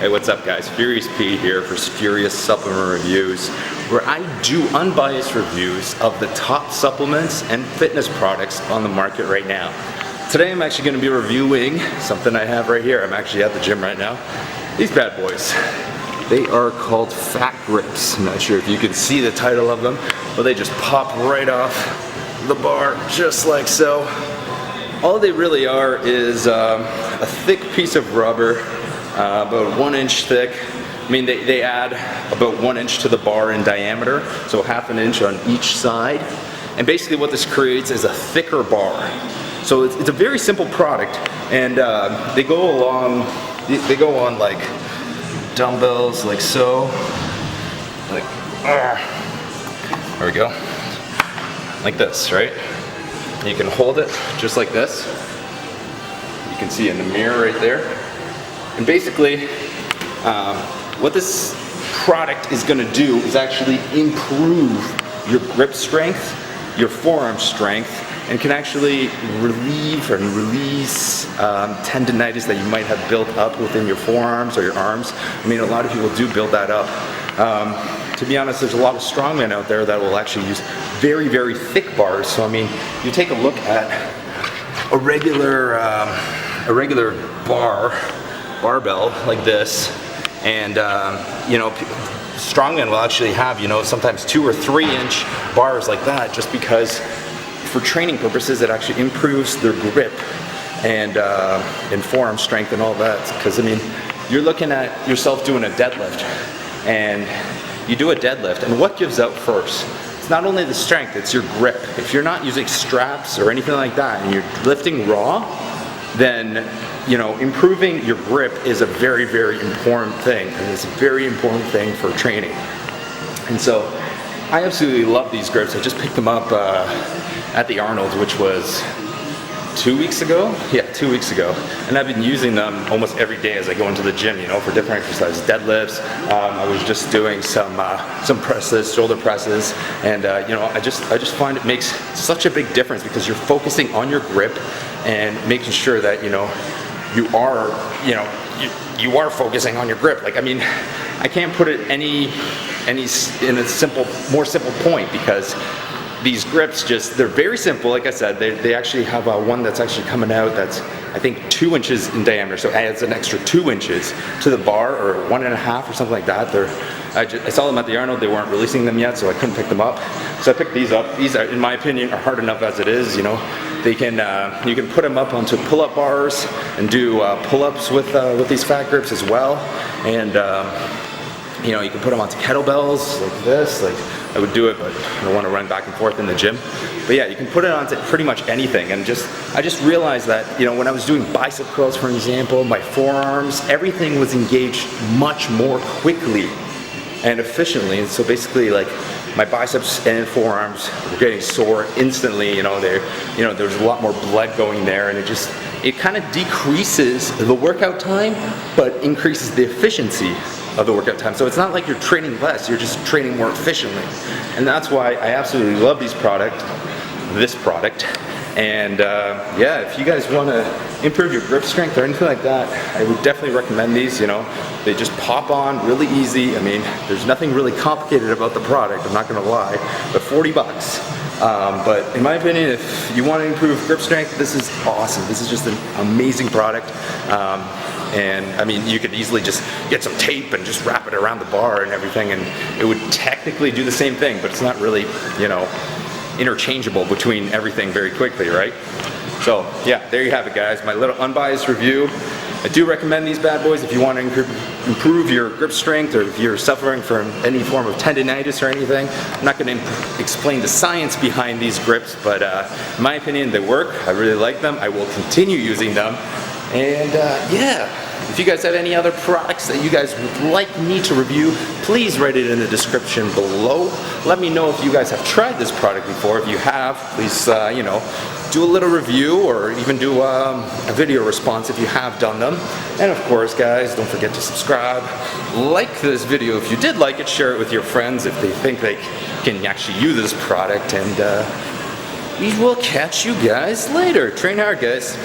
Hey, what's up guys? Furious Pete here for Furious Supplement Reviews, where I do unbiased reviews of the top supplements and fitness products on the market right now. Today I'm actually going to be reviewing something I have right here. I'm actually at the gym right now. These bad boys. They are called Fat Grips. I'm not sure if you can see the title of them, but they just pop right off the bar just like so. All they really are is a thick piece of rubber, about 1 inch thick. I mean, they add about 1 inch to the bar in diameter, so half an inch on each side. And basically what this creates is a thicker bar. So it's a very simple product, and they go on like dumbbells, like so. Like, there we go. Like this, right? You can hold it just like this. You can see in the mirror right there. And basically, what this product is going to do is actually improve your grip strength, your forearm strength, and can actually relieve and release tendinitis that you might have built up within your forearms or your arms. I mean, a lot of people do build that up. To be honest, there's a lot of strongmen out there that will actually use very, very thick bars. So I mean, you take a look at a regular barbell like this, and you know, strongmen will actually have, you know, sometimes 2 or 3 inch bars like that, just because for training purposes it actually improves their grip and forearm strength and all that. Because I mean, you're looking at yourself doing a deadlift, and you do a deadlift, and what gives out first? It's not only the strength, it's your grip. If you're not using straps or anything like that, and you're lifting raw, then, you know, improving your grip is a very, very important thing, and it's a very important thing for training. And so, I absolutely love these grips. I just picked them up at the Arnold, which was 2 weeks ago? Yeah, 2 weeks ago. And I've been using them almost every day as I go into the gym, you know, for different exercises, deadlifts. I was just doing some presses, shoulder presses, and you know, I just find it makes such a big difference, because you're focusing on your grip and making sure that, you know, you are focusing on your grip. Like, I mean, I can't put it any in a more simple point, because these grips they're very simple. Like I said, they actually have one that's actually coming out that's, I think, 2 inches in diameter, so it adds an extra 2 inches to the bar, or 1.5 or something like that. I saw them at the Arnold. They weren't releasing them yet, so I couldn't pick them up. So I picked these up. These are, in my opinion, are hard enough as it is. You know, they can you can put them up onto pull-up bars and do pull-ups with these Fat Grips as well, and you know, you can put them onto kettlebells like this. Like, I would do it, but I don't want to run back and forth in the gym. But yeah, you can put it onto pretty much anything. And I just realized that, you know, when I was doing bicep curls, for example, my forearms, everything was engaged much more quickly and efficiently. And so basically, like, my biceps and forearms were getting sore instantly. You know, there's a lot more blood going there, and it kind of decreases the workout time, but increases the efficiency of the workout time. So it's not like you're training less, you're just training more efficiently. And that's why I absolutely love this product. And yeah, if you guys want to improve your grip strength or anything like that, I would definitely recommend these. You know, they just pop on really easy. I mean, there's nothing really complicated about the product, I'm not going to lie, but 40 bucks. But in my opinion, if you want to improve grip strength, this is awesome. This is just an amazing product. And I mean, you could easily just get some tape and just wrap it around the bar and everything, and it would technically do the same thing, but it's not really, you know, interchangeable between everything very quickly, right? So yeah, there you have it, guys. My little unbiased review. I do recommend these bad boys if you want to improve your grip strength, or if you're suffering from any form of tendinitis or anything. I'm not going to explain the science behind these grips, but in my opinion, they work. I really like them. I will continue using them. And yeah, if you guys have any other products that you guys would like me to review, please write it in the description below. Let me know if you guys have tried this product before. If you have, please, you know, do a little review, or even do a video response if you have done them. And of course, guys, don't forget to subscribe. Like this video if you did like it. Share it with your friends if they think they can actually use this product. And we will catch you guys later. Train hard, guys.